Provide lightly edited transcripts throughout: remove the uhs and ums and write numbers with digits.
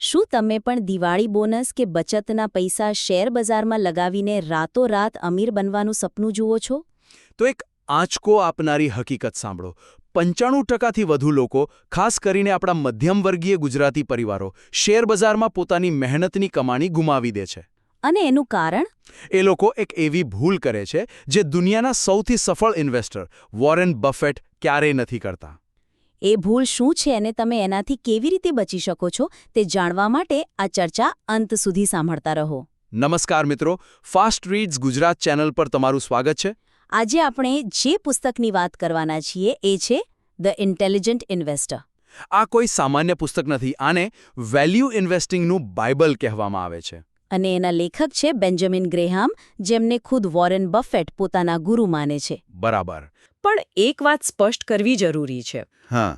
શું તમે પણ દિવાળી બોનસ કે બચતના પૈસા શેર બજારમાં લગાવીને રાતોરાત અમીર બનવાનું સપનું જુઓ છો? તો એક આંચકો આપનારી હકીકત સાંભળો. 95%થી વધુ લોકો, ખાસ કરીને આપણા મધ્યમવર્ગીય ગુજરાતી પરિવારો, શેરબજારમાં પોતાની મહેનતની કમાણી ગુમાવી દે છે. અને એનું કારણ? એ લોકો એક એવી ભૂલ કરે છે જે દુનિયાના સૌથી સફળ ઇન્વેસ્ટર વોરેન બફેટ ક્યારેય નથી કરતા. એ ભૂલ શું છે અને તમે એનાથી કેવી રીતે બચી શકો છો તે જાણવા માટે આ ચર્ચા અંત સુધી સાંભળતા રહો. નમસ્કાર મિત્રો, ફાસ્ટ રીડ્સ ગુજરાત ચેનલ પર તમારું સ્વાગત છે. આજે આપણે જે પુસ્તકની વાત કરવાના છીએ એ છે ધ ઇન્ટેલિજન્ટ ઇન્વેસ્ટર. આ કોઈ સામાન્ય પુસ્તક નથી. આને વેલ્યુ ઇન્વેસ્ટિંગનું બાઇબલ કહેવામાં આવે છે. અને એના લેખક છે બેન્જામિન ગ્રેહામ, જેમને ખુદ વોરેન બફેટ પોતાના ગુરુ માને છે. બરાબર. પણ એક વાત સ્પષ્ટ કરવી જરૂરી છે. હા,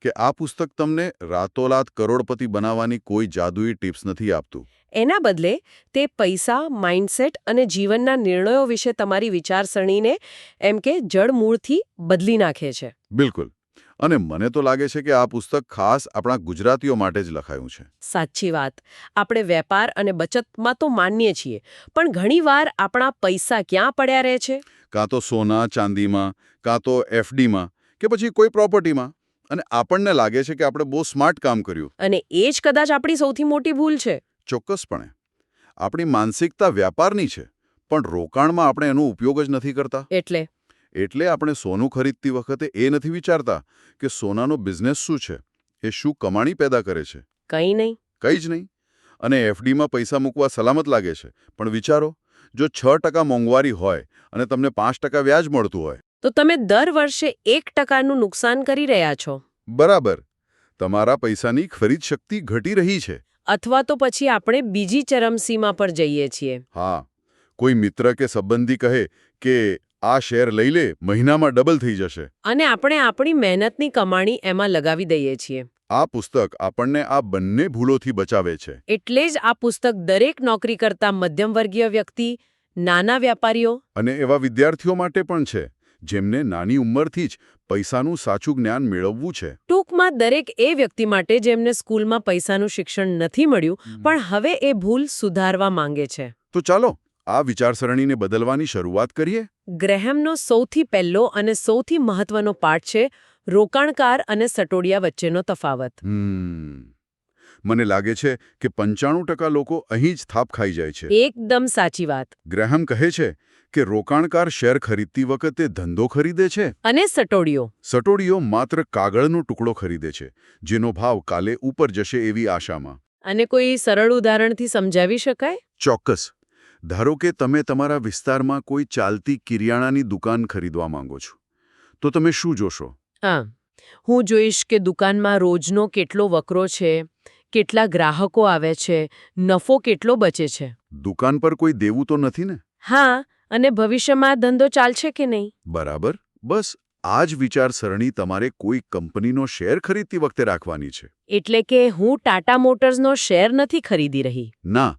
કે આ પુસ્તક તમને રાતોરાત કરોડપતિ બનાવવાની કોઈ જાદુઈ ટિપ્સ નથી આપતું. એના બદલે તે પૈસા, માઇન્ડસેટ અને જીવનના નિર્ણયો વિશે તમારી વિચારસરણીને એમ કે જડમૂળથી બદલી નાખે છે. બિલકુલ. અને મને તો લાગે છે કે આ પુસ્તક ખાસ આપણા ગુજરાતીઓ માટે જ લખાયું છે. સાચી વાત. આપણે વેપાર અને બચતમાં તો માનીએ છીએ, પણ ઘણીવાર આપણા પૈસા ક્યાં પડ્યા રહે છે? કાં તો સોના ચાંદીમાં, કાં તો એફડીમાં, કે પછી કોઈ પ્રોપર્ટીમાં. અને આપણને લાગે છે કે આપણે બહુ સ્માર્ટ કામ કર્યું. અને એ જ કદાચ આપણી સૌથી મોટી ભૂલ છે. ચોક્કસપણે. આપણી માનસિકતા વ્યાપારની છે, પણ રોકાણમાં આપણે એનો ઉપયોગ જ નથી કરતા. એટલે આપણે સોનું ખરીદતી વખતે એ નથી વિચારતા કે સોનાનો બિઝનેસ શું છે, એ શું કમાણી પેદા કરે છે. કંઈ નહીં. કંઈ જ નહીં. અને એફડીમાં પૈસા મૂકવા સલામત લાગે છે, પણ વિચારો, જો 6% મોંઘવારી હોય અને તમને 5% વ્યાજ મળતું હોય, તો તમે દર વર્ષે 1%નું નુકસાન કરી રહ્યા છો. બરાબર. તમારા પૈસાની ખરીદ શક્તિ ઘટી રહી છે. અથવા તો પછી આપણે બીજી ચરમસીમા પર જઈએ છીએ. હા, કોઈ મિત્ર કે સંબંધી કહે કે આ શેર લઈ લે, મહિનામાં ડબલ થઈ જશે. અને આપણે આપણી મહેનતની કમાણી એમાં લગાવી દઈએ છીએ. આ પુસ્તક આપણને આ બંને ભૂલોથી બચાવે છે. એટલે જ આ પુસ્તક દરેક નોકરી કરતા મધ્યમવર્ગીય વ્યક્તિ, નાના વેપારીઓ અને એવા વિદ્યાર્થીઓ માટે પણ છે જેમને નાની ઉંમરથી જ પૈસાનું સાચું જ્ઞાન મેળવવું છે. ટૂંકમાં દરેક એ વ્યક્તિ માટે જેમને સ્કૂલમાં પૈસાનું શિક્ષણ નથી મળ્યું, પણ હવે એ ભૂલ સુધારવા માંગે છે. તો ચાલો આ વિચારસરણીને બદલવાની શરૂઆત કરીએ. ગ્રેહેમનો સૌથી પહેલો અને સૌથી મહત્વનો પાઠ છે રોકાણકાર અને સટોડિયા વચ્ચેનો તફાવત. મને લાગે છે કે 95% લોકો અહીં જ થાપ ખાઈ જાય છે. એકદમ સાચી વાત. ગ્રેહામ કહે છે કે રોકાણકાર શેર ખરીદતી વખતે ધંધો ખરીદે છે અને સટોડિયો માત્ર કાગળનો ટુકડો ખરીદે છે, જેનો ભાવ કાલે ઉપર જશે એવી આશામાં. અને કોઈ સરળ ઉદાહરણથી સમજાવી શકાય? ચોક્કસ. ધારો કે તમે તમારા વિસ્તારમાં કોઈ ચાલતી કિરિયાણાની દુકાન ખરીદવા માંગો છો, તો તમે શું જોશો? હા, હું જોઈશ કે દુકાનમાં રોજનો કેટલો વકરો છે, કેટલા ગ્રાહકો આવે છે, નફો કેટલો બચે છે. દુકાન પર કોઈ દેવું તો નથી ને? હા, અને ભવિષ્યમાં ધંધો ચાલશે કે નહીં? બરાબર. બસ આ જ વિચારસરણી તમારે કોઈ કંપનીનો શેર ખરીદતી વખતે રાખવાની છે. એટલે કે હું ટાટા મોટર્સનો શેર નથી ખરીદી રહી. ના,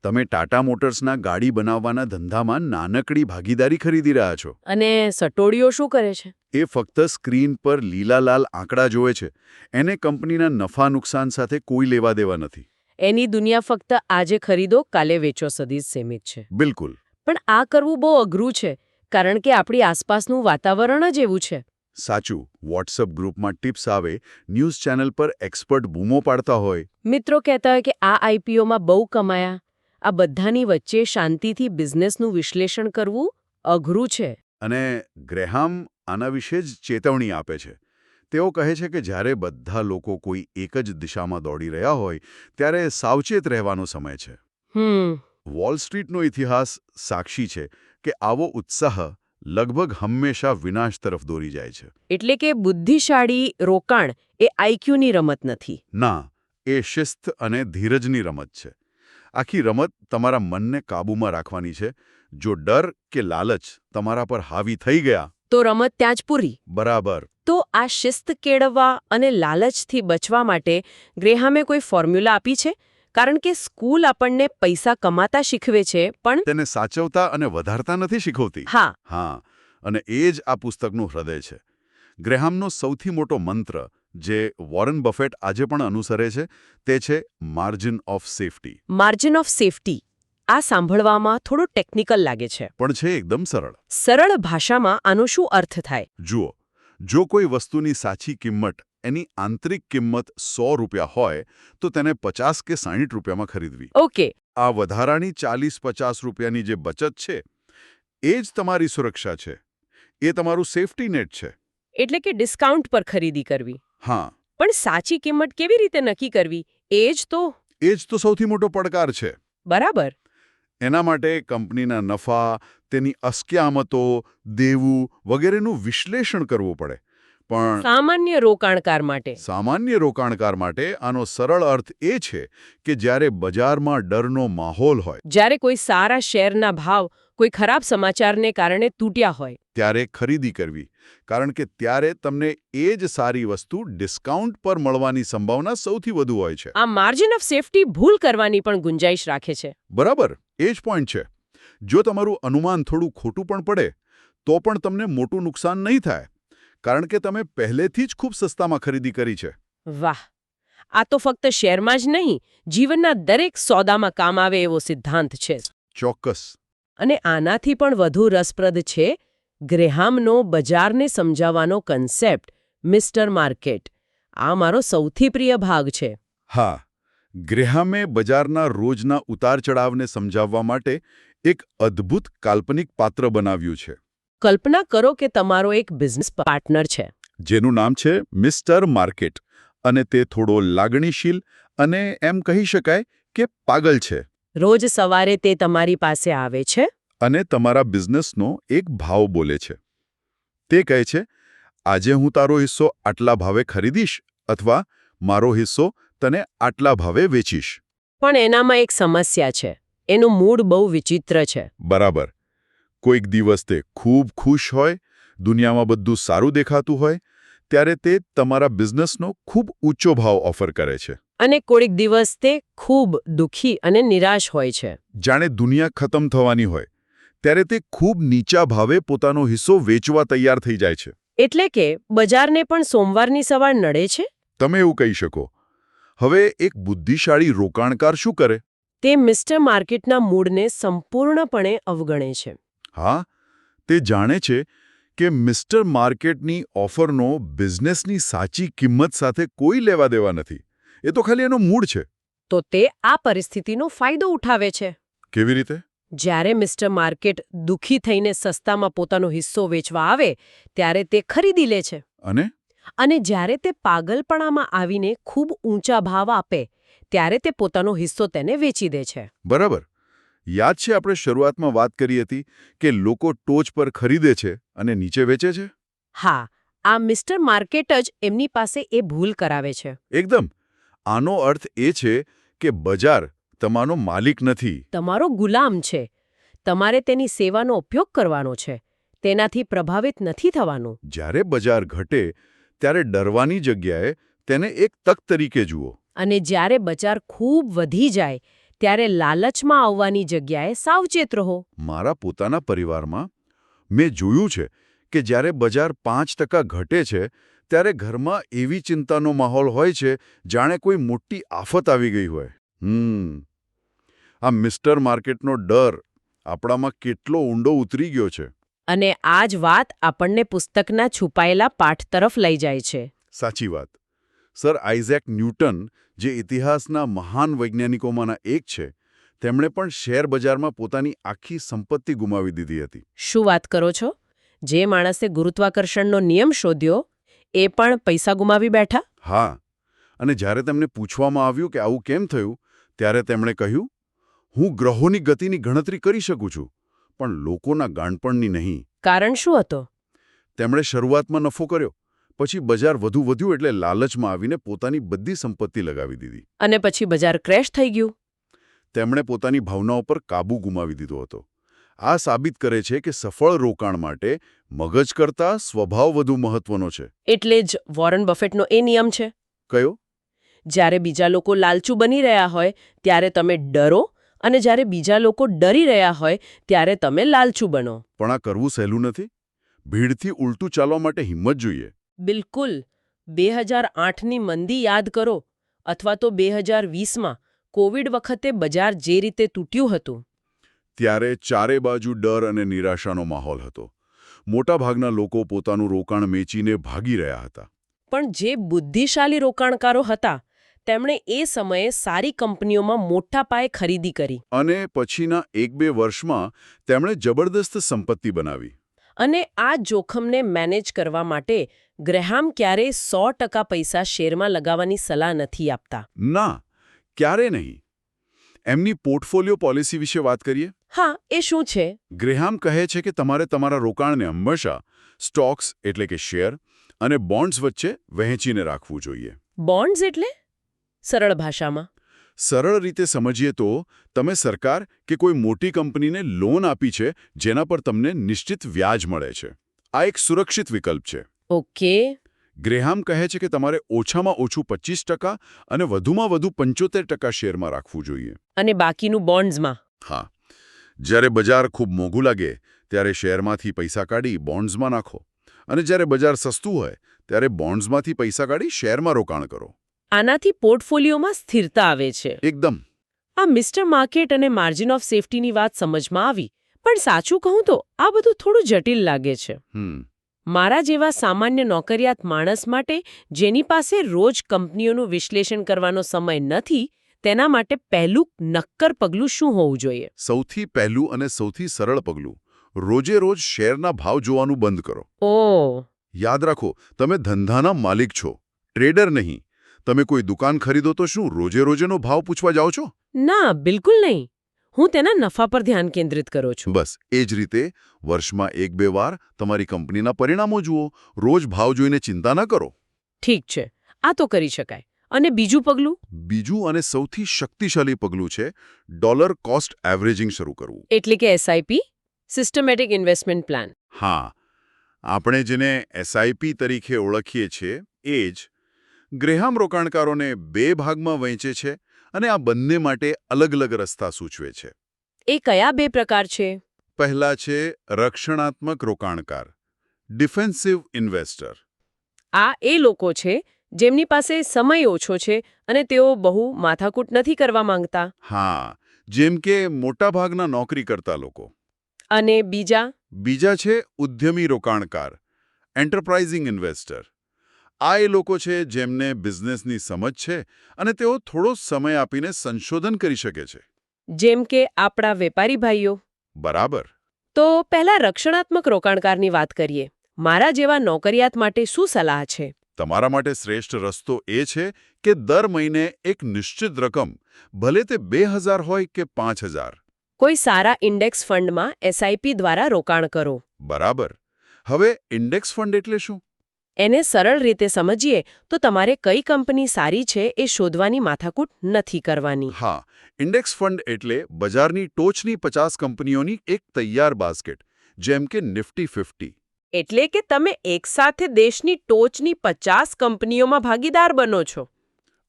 તમે ટાટા મોટર્સના ગાડી બનાવવાના ધંધામાં નાનકડી ભાગીદારી ખરીદી રહ્યા છો. અને સટોડિયો શું કરે છે? એ ફક્ત સ્ક્રીન પર લીલા લાલ આંકડા જોવે છે. એને કંપનીના નફા નુકસાન સાથે કોઈ લેવા દેવા નથી. એની દુનિયા ફક્ત આજે ખરીદો, કાલે વેચો સુધી જ સીમિત છે. બિલકુલ. પણ આ કરવું બહુ અઘરું છે, કારણ કે આપણી આસપાસનું વાતાવરણ જ એવું છે. સાચું. વોટ્સઅપ ગ્રુપમાં ટિપ્સ આવે, ન્યૂઝ ચેનલ પર એક્સપર્ટ બૂમો પાડતા હોય, મિત્રો કહેતા હોય કે આ આઈપીઓમાં બહુ કમાયા. આ બધાની વચ્ચે શાંતિથી બિઝનેસનું વિશ્લેષણ કરવું અઘરું છે. અને ગ્રેહામ આના વિશે જ ચેતવણી આપે છે. તેઓ કહે છે કે જ્યારે બધા લોકો કોઈ એક જ દિશામાં દોડી રહ્યા હોય, ત્યારે સાવચેત રહેવાનો સમય છે. વોલ સ્ટ્રીટનો ઇતિહાસ સાક્ષી છે કે આવો ઉત્સાહ લગભગ હંમેશા વિનાશ તરફ દોરી જાય છે. એટલે કે બુદ્ધિશાળી રોકાણ એ આઈક્યુની રમત નથી. ના, એ શિસ્ત અને ધીરજની રમત છે. આખી રમત તમારા મનને કાબૂમાં રાખવાની છે. જો ડર કે લાલચ તમારા પર હાવી થઈ ગયા, તો રમત ત્યાં જ પૂરી. બરાબર. તો આ શિસ્ત કેળવવા અને લાલચથી બચવા માટે ગ્રેહામે કોઈ ફોર્મ્યુલા આપી છે? કારણ કે સ્કૂલ આપણને પૈસા કમાતા શીખવે છે, પણ તેને સાચવતા અને વધારતા નથી શીખવતી. હા. અને એ જ આ પુસ્તકનું હૃદય છે. ગ્રેહામનો સૌથી મોટો મંત્ર જે વોરન બફેટ આજે પણ અનુસરે છે તે છે margin of safety. Margin of safety આ સાંભળવામાં થોડો ટેકનિકલ લાગે છે. પણ છે એકદમ સરળ. સરળ ભાષામાં આનો શું અર્થ થાય? જુઓ, જો કોઈ વસ્તુની સાચી કિંમત એની આંતરિક કિંમત 100 રૂપિયા હોય તો તેને 50 કે 60 રૂપિયામાં ખરીદવી. ઓકે. આ વધારાની 40-50 રૂપિયાની જે બચત છે એ જ તમારી સુરક્ષા છે. એ તમારું સેફટી નેટ છે. એટલે કે ડિસ્કાઉન્ટ પર ખરીદી કરવી. હા, પણ સાચી કિંમત કેવી રીતે નક્કી કરવી એ જ તો સૌથી મોટો પડકાર છે. બરાબર. એના માટે કંપનીના નફા, તેની અસ્ક્યામતો, દેવું વગેરેનું વિશ્લેષણ કરવું પડે. પણ સામાન્ય રોકાણકાર માટે સામાન્ય રોકાણકાર માટે આનો સરળ અર્થ એ છે કે જ્યારે બજારમાં ડરનો માહોલ હોય, જ્યારે કોઈ સારા શેરના ભાવ કોઈ ખરાબ સમાચારને કારણે તૂટ્યા હોય, ત્યારે ખરીદી કરવી. કારણ કે ત્યારે તમને એ જ સારી વસ્તુ ડિસ્કાઉન્ટ પર મળવાની સંભાવના સૌથી વધુ હોય છે. આ માર્જિન ઓફ સેફટી ભૂલ કરવાની પણ ગુંજાઈશ રાખે છે. બરાબર, એ જ પોઈન્ટ છે. જો તમારું અનુમાન થોડું ખોટું પણ પડે તો પણ તમને મોટું નુકસાન નહીં થાય, કારણ કે તમે પહેલેથી જ ખૂબ સસ્તામાં ખરીદી કરી છે. વાહ, આ તો ફક્ત શેરમાં જ નહીં, જીવનના દરેક સોદામાં કામ આવે એવો સિદ્ધાંત છે. ચોક્કસ. અને આનાથી પણ વધુ રસપ્રદ છે ગ્રેહામનો બજારને સમજાવવાનો કન્સેપ્ટ, મિસ્ટર માર્કેટ. આ મારો સૌથી પ્રિય ભાગ છે. હા, ગ્રેહામે બજારના રોજના ઉતાર-ચઢાવને સમજાવવા માટે એક અદ્ભુત કાલ્પનિક પાત્ર બનાવ્યું છે. કલ્પના કરો કે તમારો એક બિઝનેસ પાર્ટનર છે, જેનું નામ છે મિસ્ટર માર્કેટ, અને તે થોડો લાગણીશીલ અને એમ કહી શકાય કે પાગલ છે. રોજ સવારે તે તમારી પાસે આવે છે અને તમારા બિઝનેસનો એક ભાવ બોલે છે. તે કહે છે, આજે હું તારો હિસ્સો આટલા ભાવે ખરીદીશ અથવા મારો હિસ્સો તને આટલા ભાવે વેચીશ. પણ એનામાં એક સમસ્યા છે. એનું મૂડ બહુ વિચિત્ર છે. બરાબર. કોઈક દિવસ તે ખૂબ ખુશ હોય, દુનિયામાં બધું સારું દેખાતું હોય, ત્યારે તે તમારા બિઝનેસનો ખૂબ ઊંચો ભાવ ઓફર કરે છે. અને કોઈક દિવસ તે ખૂબ દુઃખી અને નિરાશ હોય છે. જાણે દુનિયા ખતમ થવાની હોય, ત્યારે તે ખૂબ નીચા ભાવે પોતાનો હિસ્સો વેચવા તૈયાર થઈ જાય છે. એટલે કે બજારને પણ સોમવારની સવાર નડે છે. તમે એવું કહી શકો. હવે એક બુદ્ધિશાળી રોકાણકાર શું કરે? તે મિસ્ટર માર્કેટના મૂડને સંપૂર્ણપણે અવગણે છે. હા, તે જાણે છે કે મિસ્ટર માર્કેટની ઓફરનો બિઝનેસની સાચી કિંમત સાથે કોઈ લેવા દેવા નથી. એ તો ખાલી એનો મૂડ છે. તો તે આ પરિસ્થિતિનો ફાયદો ઉઠાવે છે. કેવી રીતે? જ્યારે મિસ્ટર માર્કેટ દુઃખી થઈને સસ્તામાં પોતાનો હિસ્સો વેચવા આવે ત્યારે તે ખરીદી લે છે. અને જ્યારે તે પાગલપણામાં આવીને ખૂબ ઊંચા ભાવ આપે ત્યારે તે પોતાનો હિસ્સો તેને વેચી દે છે. બરાબર. યાદ છે આપણે શરૂઆતમાં વાત કરી હતી કે લોકો ટોચ પર ખરીદે છે અને નીચે વેચે છે? હા, આ મિસ્ટર માર્કેટ જ એમની પાસે એ ભૂલ કરાવે છે. એકદમ. આનો અર્થ એ છે કે બજાર તમારો માલિક નથી. તમારો ગુલામ છે. તમારે તેની સેવાનો ઉપયોગ કરવાનો છે. તેનાથી પ્રભાવિત નથી થવાનું. જ્યારે બજાર ઘટે ત્યારે ડરવાની જગ્યાએ તેને એક તક તરીકે જુઓ. અને જ્યારે બજાર ખૂબ વધી જાય ત્યારે લાલચમાં આવવાની જગ્યાએ સાવચેત રહો. મારા પોતાના પરિવારમાં મેં જોયું છે કે જ્યારે બજાર 5% ઘટે છે ત્યારે ઘરમાં એવી ચિંતાનો માહોલ હોય છે જાણે કોઈ મોટી આફત આવી ગઈ હોય. આ મિસ્ટર માર્કેટનો ડર આપણામાં કેટલો ઊંડો ઉતરી ગયો છે. અને આ જ વાત આપણને પુસ્તકના છુપાયેલા પાઠ તરફ લઈ જાય છે. સાચી વાત. સર આઇઝેક ન્યૂટન, જે ઇતિહાસના મહાન વૈજ્ઞાનિકોમાંના એક છે, તેમણે પણ શેર બજારમાં પોતાની આખી સંપત્તિ ગુમાવી દીધી હતી. શું વાત કરો છો? જે માણસે ગુરુત્વાકર્ષણનો નિયમ શોધ્યો એ પણ પૈસા ગુમાવી બેઠા? હા. અને જ્યારે તેમને પૂછવામાં આવ્યું કે આવું કેમ થયું, ત્યારે તેમણે કહ્યું, હું ગ્રહોની ગતિની ગણતરી કરી શકું છું, પણ લોકોના ગાણપણની નહીં. કારણ શું હતો? તેમણે શરૂઆતમાં નફો કર્યો, પછી બજાર વધુ વધ્યું એટલે લાલચમાં આવીને પોતાની બધી સંપત્તિ લગાવી દીધી. અને પછી બજાર ક્રેશ થઈ ગયું. તેમણે પોતાની ભાવનાઓ પર કાબૂ ગુમાવી દીધો હતો. આ સાબિત કરે છે કે સફળ રોકાણ માટે મગજ કરતાં સ્વભાવ વધુ મહત્વનો છે. એટલે જ વોરન બફેટનો એ નિયમ છે. કયો? જ્યારે બીજા લોકો લાલચુ બની રહ્યા હોય ત્યારે તમે ડરો, અને જ્યારે બીજા લોકો ડરી રહ્યા હોય ત્યારે તમે લાલચુ બનો. પણ આ કરવું સહેલું નથી. ભીડથી ઉલટું ચાલવા માટે હિંમત જોઈએ. બિલકુલ. 2008ની મંદી યાદ કરો અથવા તો 2020માં કોવિડ વખતે બજાર જે રીતે તૂટ્યું હતું. ત્યારે ચારે બાજુ ડર અને નિરાશાનો માહોલ હતો. મોટાભાગના લોકો પોતાનું રોકાણ વેચીને ભાગી રહ્યા હતા. પણ જે બુદ્ધિશાળી રોકાણકારો હતા તેમણે એ સમયે સારી કંપનીઓમાં મોટા પાયે ખરીદી કરી. અને પછીના 1-2 વર્ષમાં તેમણે જબરદસ્ત સંપત્તિ બનાવી. અને આ જોખમને મેનેજ કરવા માટે ગ્રેહામ ક્યારેય 100% પૈસા શેરમાં લગાવવાની સલાહ નથી આપતા. ના, ક્યારે નહીં. એમની પોર્ટફોલિયો પોલિસી વિશે વાત કરીએ. હા, એ શું છે? ગ્રેહામ કહે છે કે તમારે તમારા રોકાણને હંમેશા સ્ટોક્સ એટલે કે શેર અને બોન્ડ્સ વચ્ચે વહેંચીને રાખવું જોઈએ. બોન્ડ્સ એટલે? સરળ ભાષામાં. સરળ રીતે સમજીએ તો તમે સરકાર કે કોઈ મોટી કંપનીને લોન આપી છે જેના પર તમને નિશ્ચિત વ્યાજ મળે છે. આ એક સુરક્ષિત વિકલ્પ છે. ઓકે. ગ્રેહામ કહે છે કે તમારે ઓછામાં ઓછું 25% અને વધુમાં વધુ 75% શેરમાં રાખવું જોઈએ. અને બાકીનું બોન્ડ્સમાં? હા. જ્યારે બજાર ખૂબ મોંઘું લાગે ત્યારે શેરમાંથી પૈસા કાઢી બોન્ડ્સમાં નાખો. અને જ્યારે બજાર સસ્તું હોય ત્યારે બોન્ડ્સમાંથી પૈસા કાઢી શેરમાં રોકાણ કરો. આનાથી પોર્ટફોલિયોમાં સ્થિરતા આવે છે. એકદમ. આ મિસ્ટર માર્કેટ અને માર્જિન ઓફ સેફટીની વાત સમજમાં આવી. પણ સાચું કહું તો આ બધું થોડું જટિલ લાગે છે. મારા જેવા સામાન્ય નોકરિયાત માણસ માટે જેની પાસે રોજ કંપનીઓનું વિશ્લેષણ કરવાનો સમય નથી, તેના માટે પહેલું નક્કર પગલું શું હોવું જોઈએ? સૌથી પહેલું અને સૌથી સરળ પગલું રોજે રોજ શેરના ભાવ જોવાનું બંધ કરો. ઓહ. યાદ રાખો, તમે ધંધાના માલિક છો, ટ્રેડર નહીં. તમે કોઈ દુકાન ખરીદો તો શું રોજે રોજેનો ભાવ પૂછવા જાઓ છો? ના, બિલકુલ નહીં. હું તેના નફા પર ધ્યાન કેન્દ્રિત કરું છું. બસ એ જ રીતે વર્ષમાં 1-2 વાર તમારી કંપનીના પરિણામો જુઓ. રોજ ભાવ જોઈને ચિંતા ન કરો. ઠીક છે, આ તો કરી શકાય. અને બીજું પગલું? બીજું અને સૌથી શક્તિશાળી પગલું છે ડોલર કોસ્ટ એવરેજિંગ શરૂ કરવું. એટલે કે એસઆઈપી, સિસ્ટમેટિક ઇન્વેસ્ટમેન્ટ પ્લાન. હા, આપણે જેને એસઆઈપી તરીકે ઓળખીએ છીએ એ જ. ગ્રેહામ રોકાણકારોને 2 ભાગમાં વહેંચે છે અને આ બંને માટે અલગ અલગ રસ્તા સૂચવે છે. એ કયા 2 પ્રકાર છે? પહેલા છે રક્ષણાત્મક રોકાણકાર, ડિફેન્સિવ ઇન્વેસ્ટર. આ એ લોકો છે જેમની પાસે સમય ઓછો છે અને તેઓ બહુ માથાકૂટ નથી કરવા માંગતા. હા, જેમ કે મોટાભાગના નોકરી કરતા લોકો. અને બીજા છે ઉદ્યમી રોકાણકાર, એન્ટરપ્રાઇઝિંગ ઇન્વેસ્ટર. આ એ લોકો છે જેમને બિઝનેસની સમજ છે અને તેઓ થોડો સમય આપીને સંશોધન કરી શકે છે. જેમ કે આપણા વેપારી ભાઈઓ. બરાબર. તો પહેલા રક્ષણાત્મક રોકાણકારની વાત કરીએ. મારા જેવા નોકરિયાત માટે શું સલાહ છે? તમારા માટે શ્રેષ્ઠ રસ્તો એ છે કે દર મહિને એક નિશ્ચિત રકમ, ભલે તે 2000 હોય કે 5000, કોઈ સારા ઇન્ડેક્સ ફંડમાં એસઆઈપી દ્વારા રોકાણ કરો. બરાબર. હવે ઇન્ડેક્સ ફંડ એટલે શું? એને સરળ રીતે સમજીએ તો તમારે કઈ કંપની સારી છે એ શોધવાની માથાકૂટ નથી કરવાની. હા, ઇન્ડેક્સ ફંડ એટલે બજારની ટોચની 50 કંપનીઓની એક તૈયાર બાસ્કેટ, જેમ કે નિફ્ટી 50. એટલે કે તમે એકસાથે દેશની ટોચની 50 કંપનીઓમાં ભાગીદાર બનો છો.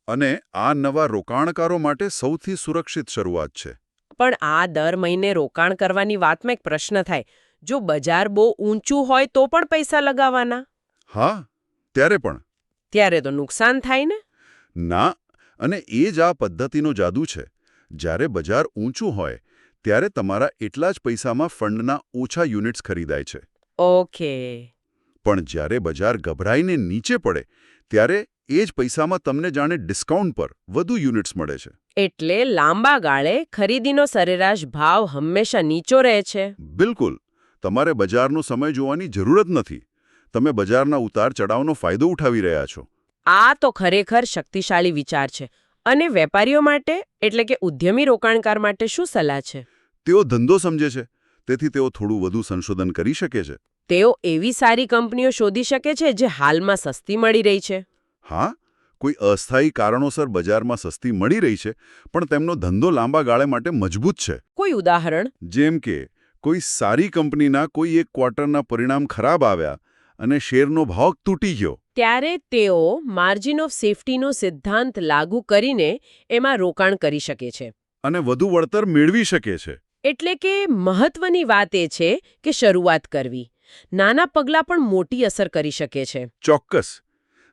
અને આ નવા રોકાણકારો માટે સૌથી સુરક્ષિત શરૂઆત છે. પણ આ દર મહિને રોકાણ કરવાની વાતમાં એક પ્રશ્ન થાય. જો બજાર બહુ ઊંચું હોય તો પણ પૈસા લગાવવાના? હા, ત્યારે તો નુકસાન થાય ને? ના, અને એ જ આ પદ્ધતિનો જાદુ છે. જ્યારે બજાર ઊંચું હોય ત્યારે તમારા એટલા જ પૈસામાં ફંડના ઓછા યુનિટ્સ ખરીદાય છે. ઓકે. પણ જ્યારે બજાર ગભરાઈને નીચે પડે ત્યારે એ જ પૈસામાં તમને જાણે ડિસ્કાઉન્ટ પર વધુ યુનિટ્સ મળે છે. એટલે લાંબા ગાળે ખરીદીનો સરેરાશ ભાવ હંમેશા નીચો રહે છે. બિલકુલ. તમારે બજારનો સમય જોવાની જરૂર જ નથી. તમે બજારના ઉતાર ચઢાવનો ફાયદો ઉઠાવી રહ્યા છો. આ તો ખરેખર શક્તિશાળી વિચાર છે. અને વેપારીઓ માટે એટલે કે ઉદ્યમી રોકાણકાર માટે શું સલાહ છે? તેઓ ધંધો સમજે છે, તેથી તેઓ થોડું વધુ સંશોધન કરી શકે છે. તેઓ એવી સારી કંપનીઓ શોધી શકે છે જે હાલમાં સસ્તી મળી રહી છે. હા, કોઈ અસ્થાયી કારણોસર બજારમાં સસ્તી મળી રહી છે, પણ તેમનો ધંધો લાંબા ગાળે માટે મજબૂત છે. કોઈ ઉદાહરણ? જેમ કે કોઈ સારી કંપનીના કોઈ એક ક્વાર્ટરના પરિણામ ખરાબ આવ્યા અને શેરનો ભાવ તૂટી ગયો. ત્યારે તેઓ માર્જિન ઓફ સેફટીનો સિદ્ધાંત લાગુ કરીને એમાં રોકાણ કરી શકે છે. અને વધુ વળતર મેળવી શકે છે. એટલે કે મહત્વની વાત એ છે કે શરૂઆત કરવી. નાના પગલાં પણ મોટી અસર કરી શકે છે. ચોક્કસ.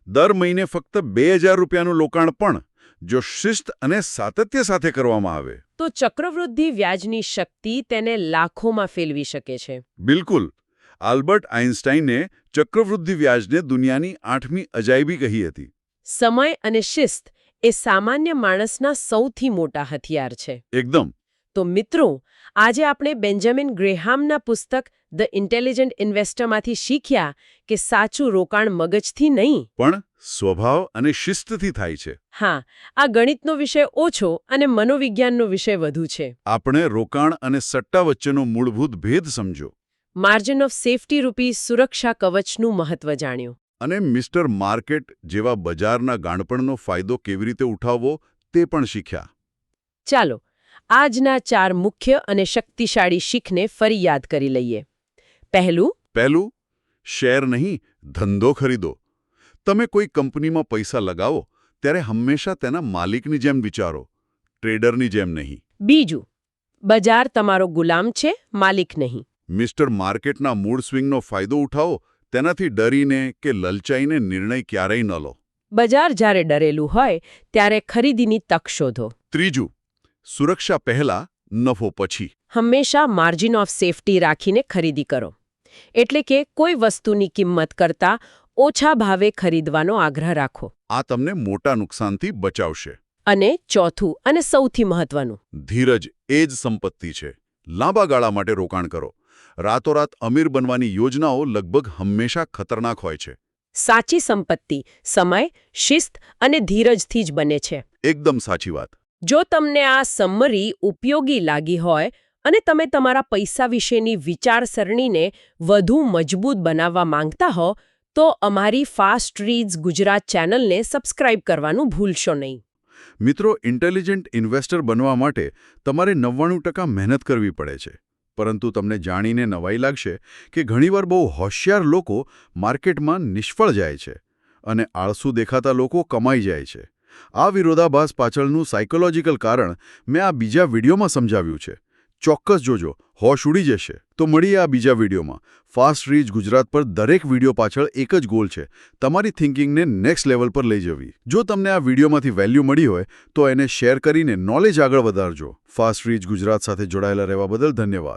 દર મહિને ફક્ત 2000 રૂપિયાનું રોકાણ પણ જો શિસ્ત અને સાતત્ય સાથે કરવામાં આવે તો ચક્રવૃદ્ધિ વ્યાજની શક્તિ તેને લાખોમાં ફેરવી શકે છે. બિલકુલ. આલ્બર્ટ આઇન્સ્ટાઈને ચક્રવૃદ્ધિ વ્યાજને દુનિયાની 8મી અજાયબી કહી હતી. સમય અને શિસ્ત એ સામાન્ય માણસના સૌથી મોટા હથિયાર છે. એકદમ. તો મિત્રો, આજે આપણે બેન્જામિન ગ્રેહામના પુસ્તક ધ ઇન્ટેલિજન્ટ ઇન્વેસ્ટરમાંથી શીખ્યા કે સાચું રોકાણ મગજથી નહીં પણ સ્વભાવ અને શિસ્તથી થાય છે. હા, આ ગણિતનો વિષય ઓછો અને મનોવિજ્ઞાનનો વિષય વધુ છે. આપણે રોકાણ અને સટ્ટા વચ્ચેનો મૂળભૂત ભેદ સમજો. માર્જિન ઓફ સેફટી રૂપી સુરક્ષા કવચનું મહત્વ જાણ્યું. અને મિસ્ટર માર્કેટ જેવા બજારના ગાણપણનો ફાયદો કેવી રીતે ઉઠાવવો તે પણ શીખ્યા. ચાલો આજના 4 મુખ્ય અને શક્તિશાળી શીખને ફરી યાદ કરી લઈએ. પહેલું, શેર નહીં, ધંધો ખરીદો. તમે કોઈ કંપનીમાં પૈસા લગાવો ત્યારે હંમેશા તેના માલિકની જેમ વિચારો, ટ્રેડરની જેમ નહીં. બીજું, બજાર તમારો ગુલામ છે, માલિક નહીં. મિસ્ટર માર્કેટના મૂળ સ્વિંગનો ફાયદો ઉઠાવો, તેનાથી ડરીને કે લલચાઈને નિર્ણય ક્યારેય ન લો. બજાર જ્યારે ડરેલું હોય ત્યારે ખરીદીની તક શોધો. ત્રીજું, સુરક્ષા પહેલા, નફો પછી. હંમેશા માર્જિન ઓફ સેફટી રાખીને ખરીદી કરો. એટલે કે કોઈ વસ્તુની કિંમત કરતાં ઓછા ભાવે ખરીદવાનો આગ્રહ રાખો. આ તમને મોટા નુકસાનથી બચાવશે. અને ચોથું અને સૌથી મહત્વનું, ધીરજ એ જ સંપત્તિ છે. લાંબા ગાળા માટે રોકાણ કરો. રાતોરાત અમીર બનવાની યોજનાઓ લગભગ હંમેશા ખતરનાક હોય છે. સાચી સંપત્તિ સમય, શિસ્ત અને ધીરજથી જ બને છે. એકદમ સાચી વાત. જો તમને આ સમરી ઉપયોગી લાગી હોય અને તમે તમારા પૈસા વિશેની વિચારસરણીને વધુ મજબૂત બનાવવા માંગતા હો તો અમારી ફાસ્ટ રીડ્સ ગુજરાત ચેનલને સબસ્ક્રાઇબ કરવાનું ભૂલશો નહીં. મિત્રો, ઇન્ટેલિજન્ટ ઇન્વેસ્ટર બનવા માટે તમારે 99% મહેનત કરવી પડે છે. પરંતુ તમને જાણીને નવાઈ લાગશે કે ઘણીવાર બહુ હોશિયાર લોકો માર્કેટમાં નિષ્ફળ જાય છે અને આળસુ દેખાતા લોકો કમાઈ જાય છે. આ વિરોધાભાસ પાછળનું સાયકોલોજીકલ કારણ મેં આ બીજા વિડીયોમાં સમજાવ્યું છે. ચોક્કસ જોજો, હોશ ઉડી જશે. તો મળીએ આ બીજા વિડીયોમાં. ફાસ્ટ રીચ ગુજરાત પર દરેક વિડીયો પાછળ એક જ ગોલ છે, તમારી થિંકિંગને નેક્સ્ટ લેવલ પર લઈ જવી. જો તમને આ વિડીયોમાંથી વેલ્યુ મળી હોય તો એને શેર કરીને નોલેજ આગળ વધારજો. ફાસ્ટ રીચ ગુજરાત સાથે જોડાયેલા રહેવા બદલ ધન્યવાદ.